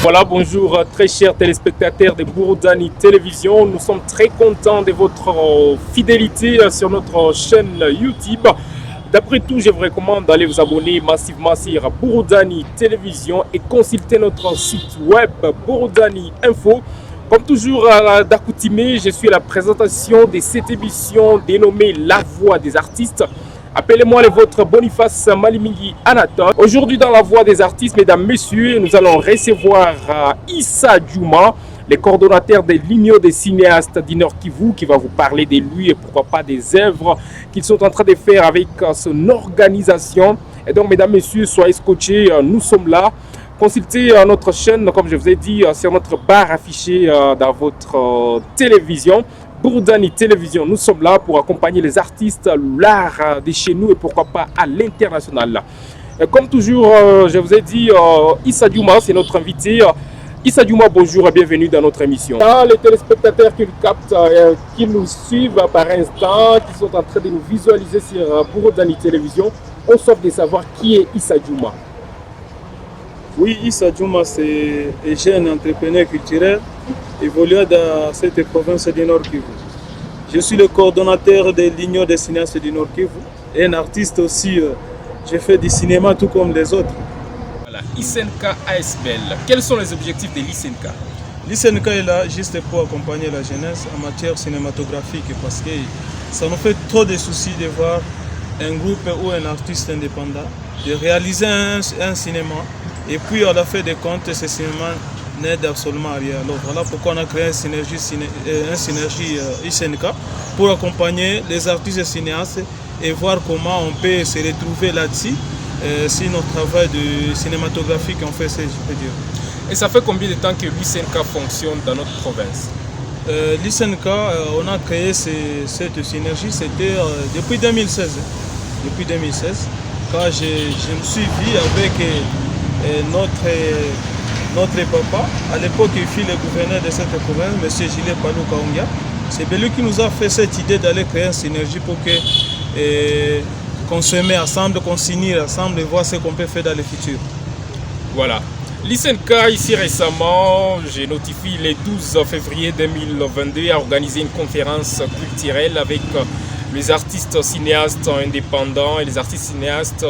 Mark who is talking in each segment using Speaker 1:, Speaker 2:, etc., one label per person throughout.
Speaker 1: Voilà, bonjour très chers téléspectateurs de Bouroudani Télévision. Nous sommes très contents de votre fidélité sur notre chaîne YouTube. D'après tout, je vous recommande d'aller vous abonner massivement sur Bouroudani Télévision et consulter notre site web Bouroudani Info. Comme toujours d'accoutumée, je suis à la présentation de cette émission dénommée La Voix des artistes. Appelez-moi le vôtre Boniface Malimingi Anatole. Aujourd'hui dans la voix des artistes, mesdames, messieurs, nous allons recevoir Issa Djouma, le coordonnateur de l'Union des cinéastes du Nord Kivu, qui va vous parler de lui et pourquoi pas des œuvres qu'ils sont en train de faire avec son organisation. Et donc, mesdames, messieurs, soyez scotchés, nous sommes là. Consultez notre chaîne, comme je vous ai dit, sur notre barre affichée dans votre télévision. Bouroudani Télévision, nous sommes là pour accompagner les artistes, l'art de chez nous et pourquoi pas à l'international. Comme toujours, je vous ai dit, Issa Djouma, c'est notre invité. Issa Djouma, bonjour et bienvenue dans notre émission. Les téléspectateurs qui nous captent, qui nous suivent par instant, qui sont en train de nous visualiser sur Bouroudani Télévision, on souhaite de savoir qui est Issa Djouma.
Speaker 2: Oui, Issa Djouma, c'est un jeune entrepreneur culturel évoluant dans cette province du Nord Kivu. Je suis le coordonnateur de l'Union des cinéastes du Nord Kivu et un artiste aussi. J'ai fait du cinéma tout comme les autres.
Speaker 1: Voilà, ISNK ASBL. Quels sont les objectifs de l'ISNK?
Speaker 2: L'ISNK est là juste pour accompagner la jeunesse en matière cinématographique parce que ça nous fait trop de soucis de voir un groupe ou un artiste indépendant de réaliser un cinéma et puis à la fin des comptes, ce cinéma n'aide absolument à rien. Alors voilà pourquoi on a créé un synergie ISNK pour accompagner les artistes et cinéastes et voir comment on peut se retrouver là-dessus si notre travail de cinématographique on fait ça, je peux dire.
Speaker 1: Et ça fait combien de temps que l'ISNK fonctionne dans notre province?
Speaker 2: L'ISNK, on a créé cette synergie, c'était depuis 2016. Depuis 2016, quand je me suis vu avec notre papa, à l'époque il fut le gouverneur de cette province, M. Gilles Palou Kaongia. C'est lui qui nous a fait cette idée d'aller créer une synergie pour qu'on se mette ensemble, qu'on s'unisse ensemble et voir ce qu'on peut faire dans le futur.
Speaker 1: Voilà. L'ISNK, ici récemment, j'ai notifié le 12 février 2022, a organisé une conférence culturelle avec les artistes cinéastes indépendants et les artistes cinéastes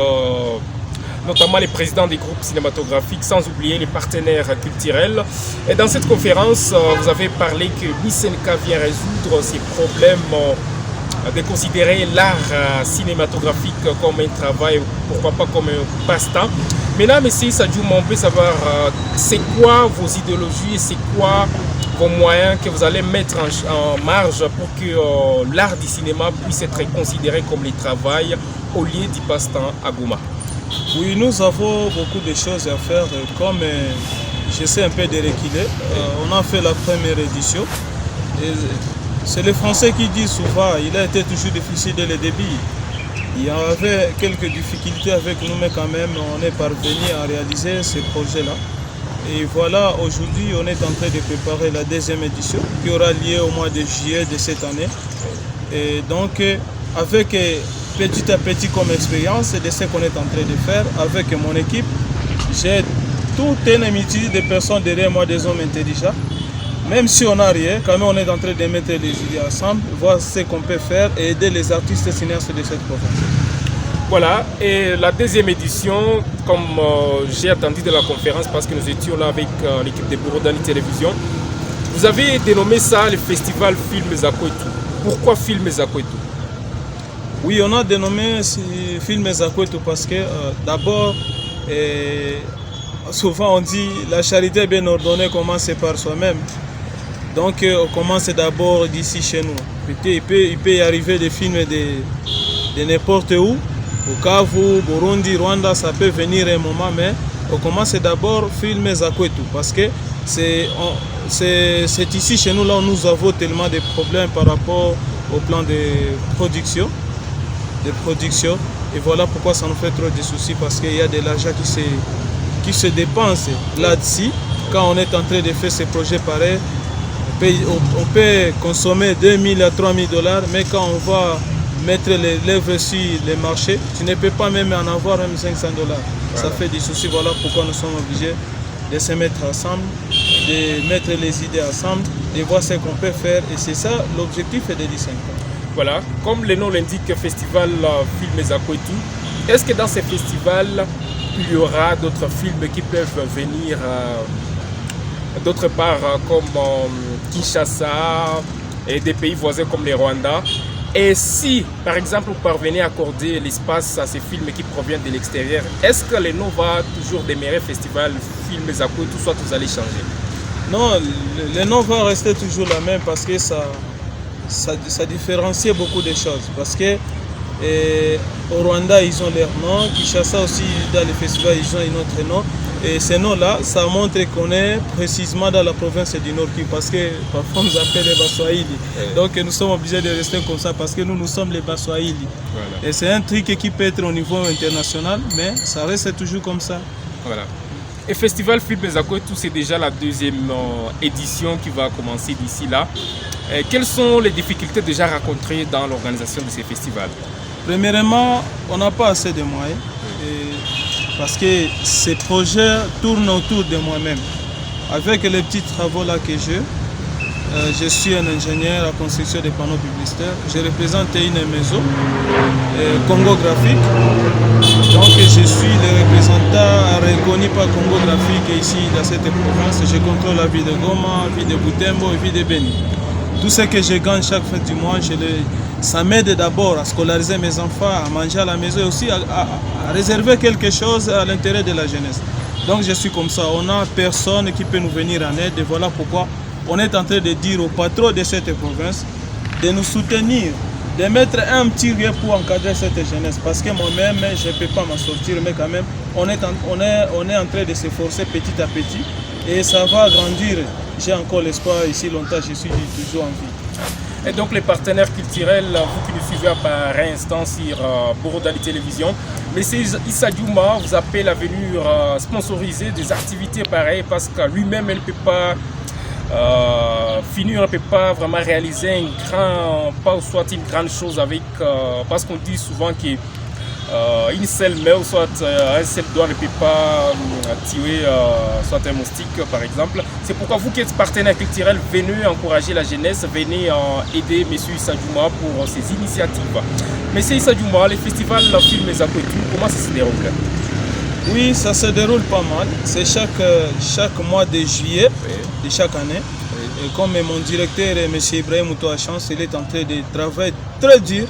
Speaker 1: notamment les présidents des groupes cinématographiques, sans oublier les partenaires culturels. Et dans cette conférence, vous avez parlé que l'ISNK vient résoudre ces problèmes de considérer l'art cinématographique comme un travail, pourquoi pas comme un passe-temps. Maintenant, M. Issa Djouma, on peut savoir c'est quoi vos idéologies et c'est quoi vos moyens que vous allez mettre en marge pour que l'art du cinéma puisse être considéré comme le travail au lieu du passe-temps à Goma.
Speaker 2: Oui, nous avons beaucoup de choses à faire, comme j'essaie un peu de reculer. On a fait la première édition. C'est les Français qui disent souvent, il a été toujours difficile dès le début. Il y avait quelques difficultés avec nous, mais quand même, on est parvenu à réaliser ce projet-là. Et voilà, aujourd'hui, on est en train de préparer la deuxième édition qui aura lieu au mois de juillet de cette année. Et donc, avec petit à petit comme expérience de ce qu'on est en train de faire avec mon équipe, j'ai toute une amitié de personnes derrière moi, des hommes intelligents. Même si on n'a rien, quand même on est en train de mettre les idées ensemble, voir ce qu'on peut faire et aider les artistes cinéastes de cette province.
Speaker 1: Voilà, et la deuxième édition, comme j'ai attendu de la conférence parce que nous étions là avec l'équipe de Bouroudani Télévision, vous avez dénommé ça le festival Films Zakwetu. Pourquoi Films Zakwetu?
Speaker 2: Oui, on a dénommé Films Zakwetu parce que d'abord, souvent on dit la charité bien ordonnée commence par soi-même. Donc on commence d'abord d'ici chez nous. Il peut y arriver des films de n'importe où. Au Kavu, Burundi, Rwanda, ça peut venir un moment, mais on commence d'abord Films Zakwetu parce que c'est ici chez nous là où nous avons tellement de problèmes par rapport au plan de production. Et voilà pourquoi ça nous fait trop de soucis parce qu'il y a de l'argent qui se dépense là-dessus. Quand on est en train de faire ces projets pareils, on peut consommer 2000 à 3000 $, mais quand on va mettre les lèvres sur les marchés, tu ne peux pas même en avoir même 500 $. Voilà. Ça fait des soucis, voilà pourquoi nous sommes obligés de se mettre ensemble, de mettre les idées ensemble, de voir ce qu'on peut faire. Et c'est ça l'objectif de l'ISENCA.
Speaker 1: Voilà, comme le nom l'indique, Festival Films Zakwetu, est-ce que dans ces festivals, il y aura d'autres films qui peuvent venir d'autre part comme Kinshasa et des pays voisins comme le Rwanda? Et si, par exemple, vous parvenez à accorder l'espace à ces films qui proviennent de l'extérieur, est-ce que le nom va toujours demeurer Festival Films Zakwetu, soit vous allez changer?
Speaker 2: Non, le nom va rester toujours la même parce que ça différencie beaucoup de choses. Parce que au Rwanda, ils ont leur nom, Kinshasa aussi, dans les festivals, ils ont un autre nom. Et ce nom-là, ça montre qu'on est précisément dans la province du Nord Kivu, parce que parfois nous appelons les Baswahili. Donc nous sommes obligés de rester comme ça parce que nous sommes les Baswahili. Voilà. Et c'est un truc qui peut être au niveau international, mais ça reste toujours comme ça.
Speaker 1: Voilà. Et Festival Films Zakwetu, c'est déjà la deuxième édition qui va commencer d'ici là. Quelles sont les difficultés déjà rencontrées dans l'organisation de ces festivals?
Speaker 2: Premièrement, on n'a pas assez de moyens. Parce que ces projets tournent autour de moi-même. Avec les petits travaux là que je suis un ingénieur à construction des panneaux publicitaires. Je représente une maison, Congo Graphique. Donc je suis le représentant reconnu par Congo Graphique ici dans cette province. Je contrôle la ville de Goma, la ville de Butembo et la ville de Beni. Tout ce que je gagne chaque fin du mois, ça m'aide d'abord à scolariser mes enfants, à manger à la maison et aussi à réserver quelque chose à l'intérêt de la jeunesse. Donc je suis comme ça, on n'a personne qui peut nous venir en aide et voilà pourquoi on est en train de dire aux patrons de cette province de nous soutenir, de mettre un petit rien pour encadrer cette jeunesse. Parce que moi-même, je ne peux pas m'en sortir, mais quand même, on est en train de s'efforcer petit à petit et ça va grandir. J'ai encore l'espoir, ici longtemps, je suis toujours en vie.
Speaker 1: Et donc les partenaires culturels, vous qui nous suivez par instant sur Borodali Télévision, M. Issa Diouma vous appelle à venir sponsoriser des activités pareilles parce que lui-même, il ne peut pas finir, ne peut pas vraiment réaliser une grande chose avec, parce qu'on dit souvent que une seule main ou soit un seul doigt ne peut pas tuer soit un moustique par exemple. C'est pourquoi vous qui êtes partenaire culturel, venez encourager la jeunesse, venez aider M. Issa Diouma pour ses initiatives. M. Issa Diouma, les festivals Films Zakwetu, comment ça se déroule?
Speaker 2: Oui, ça se déroule pas mal. C'est chaque mois de juillet de chaque année. Et comme mon directeur, M. Ibrahim Moutoachance, il est en train de travailler très dur.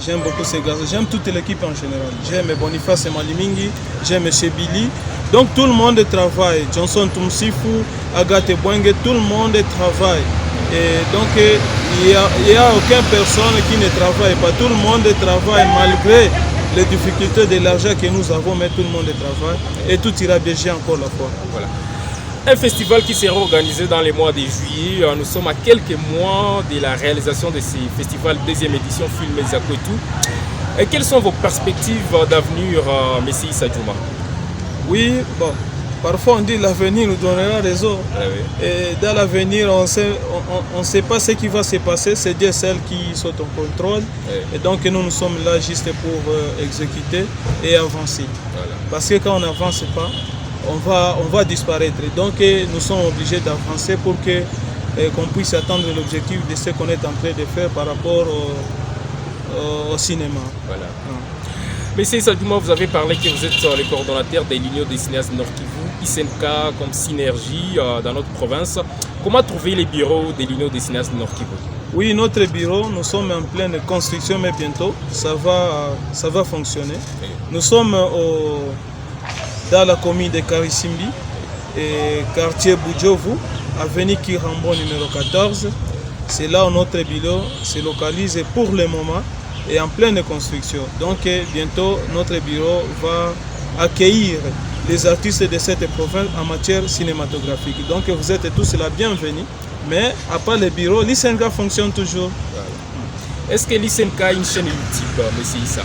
Speaker 2: J'aime beaucoup ces gars, j'aime toute l'équipe en général. J'aime Boniface Malimingi, j'aime M. Billy. Donc tout le monde travaille. Johnson Tumsifu, Agathe Bwenge, tout le monde travaille. Et donc il n'y a aucune personne qui ne travaille pas. Tout le monde travaille malgré les difficultés de l'argent que nous avons, mais tout le monde travaille. Et tout ira bien encore la fois.
Speaker 1: Voilà. Un festival qui sera organisé dans les mois de juillet. Nous sommes à quelques mois de la réalisation de ces festivals deuxième édition Films Zakwetu. Et quelles sont vos perspectives d'avenir, M. Issa Diouma?
Speaker 2: Oui, bon, parfois on dit l'avenir nous donnera raison.
Speaker 1: Ah oui.
Speaker 2: Et dans l'avenir, on ne sait pas ce qui va se passer. C'est Dieu seul qui sont en contrôle. Oui. Et donc nous sommes là juste pour exécuter et avancer. Voilà. Parce que quand on n'avance pas, on va disparaître. Donc nous sommes obligés d'avancer pour qu'on puisse atteindre l'objectif de ce qu'on est en train de faire par rapport au cinéma. Voilà.
Speaker 1: Monsieur Issa Diouma, vous avez parlé que vous êtes le coordonnateur des l'Union des cinéastes Nord Kivu, ISENCA comme synergie dans notre province. Comment trouver les bureaux de l'Union des cinéastes Nord Kivu?
Speaker 2: Oui, notre bureau, nous sommes en pleine construction, mais bientôt ça va fonctionner. Oui. Nous sommes dans la commune de Karisimbi, et quartier Boudjovu, avenue Kirambo numéro 14. C'est là où notre bureau se localise pour le moment et en pleine construction. Donc bientôt notre bureau va accueillir les artistes de cette province en matière cinématographique. Donc vous êtes tous la bienvenue. Mais à part le bureau, l'ISENCA fonctionne toujours.
Speaker 1: Est-ce que l'ISENCA a une chaîne YouTube, M. Issa?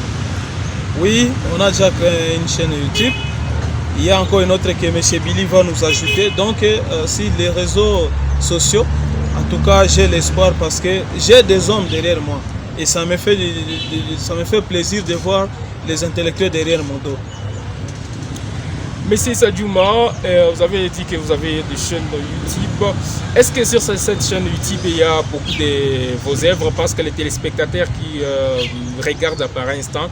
Speaker 2: Oui, on a déjà créé une chaîne YouTube. Il y a encore une autre que M. Billy va nous ajouter. Donc, si les réseaux sociaux, en tout cas, j'ai l'espoir parce que j'ai des hommes derrière moi. Et ça me fait plaisir de voir les intellectuels derrière mon dos.
Speaker 1: Monsieur Sadjouma, vous avez dit que vous avez des chaînes YouTube. Est-ce que sur cette chaîne YouTube, il y a beaucoup de vos œuvres? Parce que les téléspectateurs qui regardent par instant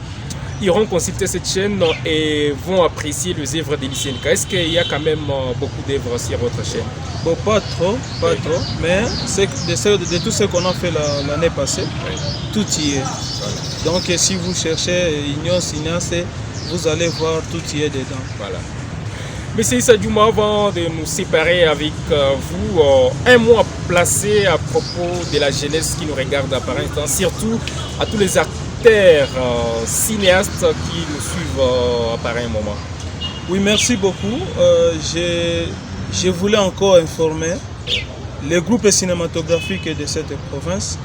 Speaker 1: iront consulter cette chaîne et vont apprécier les œuvres de Lysenka. Est-ce qu'il y a quand même beaucoup d'œuvres sur votre chaîne?
Speaker 2: Bon, pas trop, mais de tout ce qu'on a fait l'année passée, tout y est. Donc si vous cherchez Union Cinéaste, vous allez voir tout y est dedans.
Speaker 1: Voilà. Monsieur Sadjouma, avant de nous séparer avec vous, un mot à placer à propos de la jeunesse qui nous regarde à par instant, surtout à tous les acteurs cinéastes qui nous suivent à pareil moment.
Speaker 2: Oui, merci beaucoup. Je voulais encore informer les groupes cinématographiques de cette province,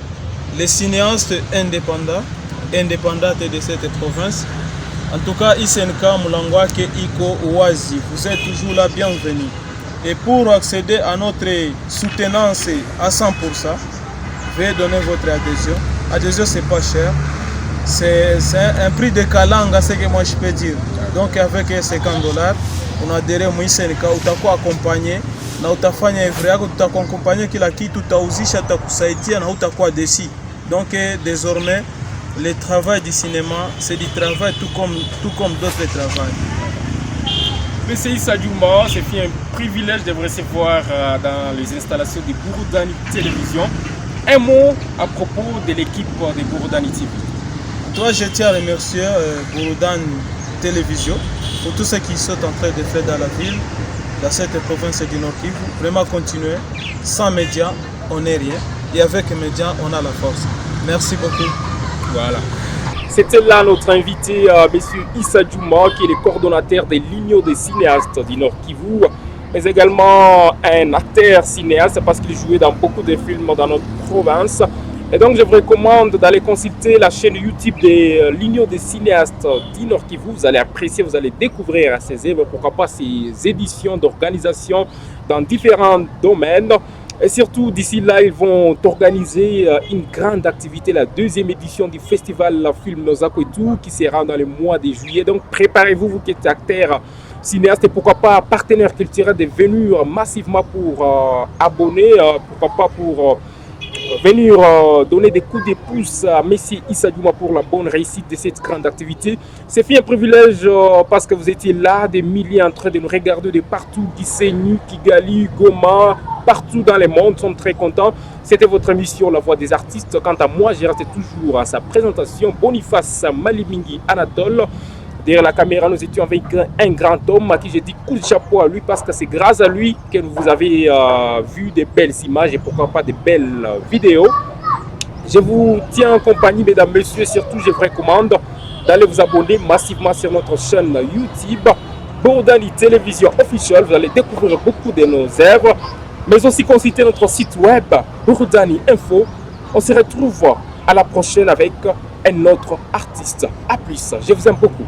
Speaker 2: les cinéastes indépendantes de cette province. En tout cas, Lysenka, Mulangwake, Iko, Oazi, vous êtes toujours là, bienvenue. Et pour accéder à notre soutenance à 100%, veuillez donner votre adhésion. Adhésion, c'est pas cher. C'est un prix de kalanga, c'est ce que moi je peux dire. Donc avec $50, on adhère à Lysenka, utakuwa accompagné, na utafanya evre yako, tutakuaccompagner kila kitu, utauzisha, tutakusaidia na utakuwa desi. Donc désormais, le travail du cinéma, c'est du travail tout comme d'autres travails.
Speaker 1: Monsieur Sadjouma, c'est un privilège de vous recevoir dans les installations de Bouroudani Télévision. Un mot à propos de l'équipe de Bouroudani TV.
Speaker 2: Toi, je tiens à remercier Bouroudani Télévision pour tout ce qu'ils sont en train de faire dans la ville, dans cette province du Nord Kivu. Vraiment continuer. Sans médias, on n'est rien. Et avec les médias, on a la force. Merci beaucoup.
Speaker 1: Voilà. C'était là notre invité, monsieur Issa Djouma, qui est le coordonnateur de l'Union des cinéastes du Nord Kivu, mais également un acteur cinéaste parce qu'il jouait dans beaucoup de films dans notre province. Et donc je vous recommande d'aller consulter la chaîne YouTube de l'Union des cinéastes du Nord Kivu. Vous allez apprécier, vous allez découvrir ses œuvres, pourquoi pas ses éditions d'organisation dans différents domaines. Et surtout, d'ici là, ils vont organiser une grande activité, la deuxième édition du festival Film Nozakwetu, qui sera dans le mois de juillet. Donc, préparez-vous, vous qui êtes acteurs, cinéastes, et pourquoi pas partenaires culturels, de venir massivement pour abonner, pourquoi pas pour venir donner des coups de pouce à M. Issa Djouma pour la bonne réussite de cette grande activité. C'est un privilège parce que vous étiez là, des milliers en train de nous regarder de partout, Gisenyi, Kigali, Goma, partout dans le monde. Nous sommes très contents. C'était votre émission La Voix des artistes. Quant à moi, j'ai resté toujours à sa présentation. Boniface Malimingi Anatole. Derrière la caméra, nous étions avec un grand homme à qui j'ai dit coup de chapeau à lui parce que c'est grâce à lui que vous avez vu de belles images et pourquoi pas de belles vidéos. Je vous tiens en compagnie, mesdames, messieurs. Surtout, je vous recommande d'aller vous abonner massivement sur notre chaîne YouTube Bouroudani Télévision Officielle. Vous allez découvrir beaucoup de nos œuvres, mais aussi consulter notre site web Bouroudani Info. On se retrouve à la prochaine avec un autre artiste. A plus, je vous aime beaucoup.